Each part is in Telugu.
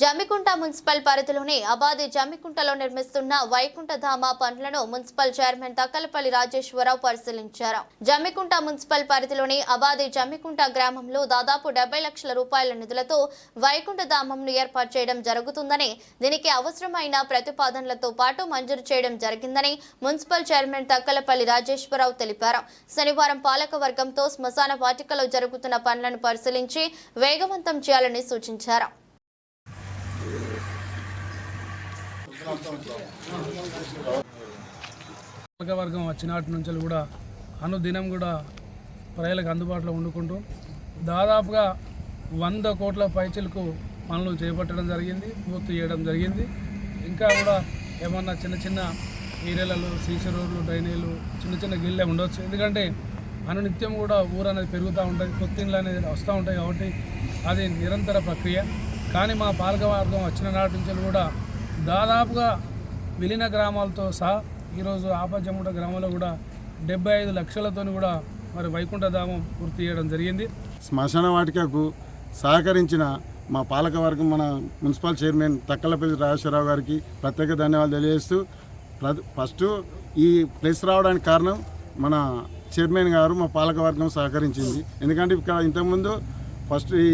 జమ్మికుంట మున్సిపల్ పరిధిలోని అబాది జమ్మికుంటలో నిర్మిస్తున్న వైకుంఠధామ పనులను మున్సిపల్ చైర్మన్ తక్కలపల్లి రాజేశ్వరరావు పరిశీలించారు. జమ్మికుంట మున్సిపల్ పరిధిలోని అబాది జమ్మికుంట గ్రామంలో దాదాపు 70 లక్షల రూపాయల నిధులతో వైకుంఠధామంను ఏర్పాటు చేయడం జరుగుతుందని, దీనికి అవసరమైన ప్రతిపాదనలతో పాటు మంజూరు చేయడం జరిగిందని మున్సిపల్ చైర్మన్ తక్కలపల్లి రాజేశ్వరరావు తెలిపారు. శనివారం పాలకవర్గంతో శ్మశాన వాటికలో జరుగుతున్న పనులను పరిశీలించి వేగవంతం చేయాలని సూచించారు. వర్గం వచ్చినాటి నుంచి కూడా అనుదినం కూడా ప్రజలకు అందుబాటులో ఉండుకుంటూ దాదాపుగా 100 కోట్ల పైచలకు పనులు చేపట్టడం జరిగింది, పూర్తి చేయడం జరిగింది. ఇంకా కూడా ఏమన్నా చిన్న చిన్న ఏరియాలలో సీసీ రోడ్లు, డ్రైనేజీలు, చిన్న చిన్న గిళ్ళే ఉండవచ్చు. ఎందుకంటే అనునిత్యం కూడా ఊరు అనేది పెరుగుతూ ఉంటుంది, కొత్త ఇండ్లు అనేది వస్తూ ఉంటాయి. కాబట్టి అది నిరంతర ప్రక్రియ. కానీ మా పాలకవర్గం వచ్చిన నాటి నుంచి కూడా దాదాపుగా విలీన గ్రామాలతో సహా ఈరోజు ఆపజమ్ముట గ్రామంలో కూడా 75 లక్షలతో కూడా మరి వైకుంఠధామం పూర్తి చేయడం జరిగింది. శ్మశాన వాటికకు సహకరించిన మా పాలకవర్గం, మన మున్సిపల్ చైర్మన్ తక్కలపల్లి రాజేశ్వరరావు గారికి ప్రత్యేక ధన్యవాదాలు తెలియజేస్తూ, ఫస్ట్ ఈ ప్లేస్ రావడానికి కారణం మన చైర్మన్ గారు, మా పాలకవర్గం సహకరించింది. ఎందుకంటే ఇక్కడ ఇంతకుముందు ఫస్ట్ ఈ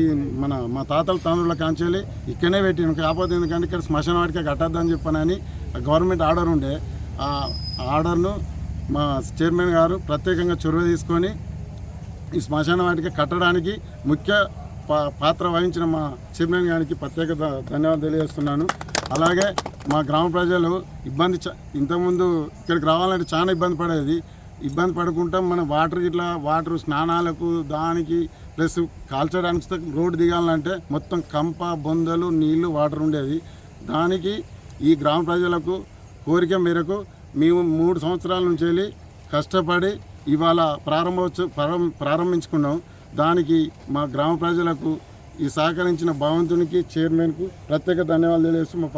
మా తాతల తండ్రుల కాంచెల్లి ఇక్కడనే పెట్టిన, కాకపోతే ఎందుకంటే ఇక్కడ శ్మశాన వాటిక కట్టద్దని చెప్పనని గవర్నమెంట్ ఆర్డర్ ఉండే. ఆ ఆర్డర్ను మా చైర్మన్ గారు ప్రత్యేకంగా చొరవ తీసుకొని ఈ శ్మశాన వాటిక కట్టడానికి ముఖ్య పాత్ర వహించిన మా చైర్మన్ గారికి ప్రత్యేక ధన్యవాదాలు తెలియజేస్తున్నాను. అలాగే మా గ్రామ ప్రజలు ఇంతకుముందు ఇక్కడికి రావాలంటే చాలా ఇబ్బంది పడుకుంటాం. మన వాటర్ స్నానాలకు దానికి ప్లస్ కాల్చడానికి రోడ్డు దిగాలంటే మొత్తం కంప, బొందలు, నీళ్లు, వాటర్ ఉండేది. దానికి ఈ గ్రామ ప్రజలకు కోరిక మేరకు మేము 3 సంవత్సరాల నుంచి వెళ్ళి కష్టపడి ఇవాళ ప్రారంభించుకున్నాం. దానికి మా గ్రామ ప్రజలకు ఈ సహకరించిన భగవంతునికి, చైర్మన్కు ప్రత్యేక ధన్యవాదాలు తెలియజేస్తూ మా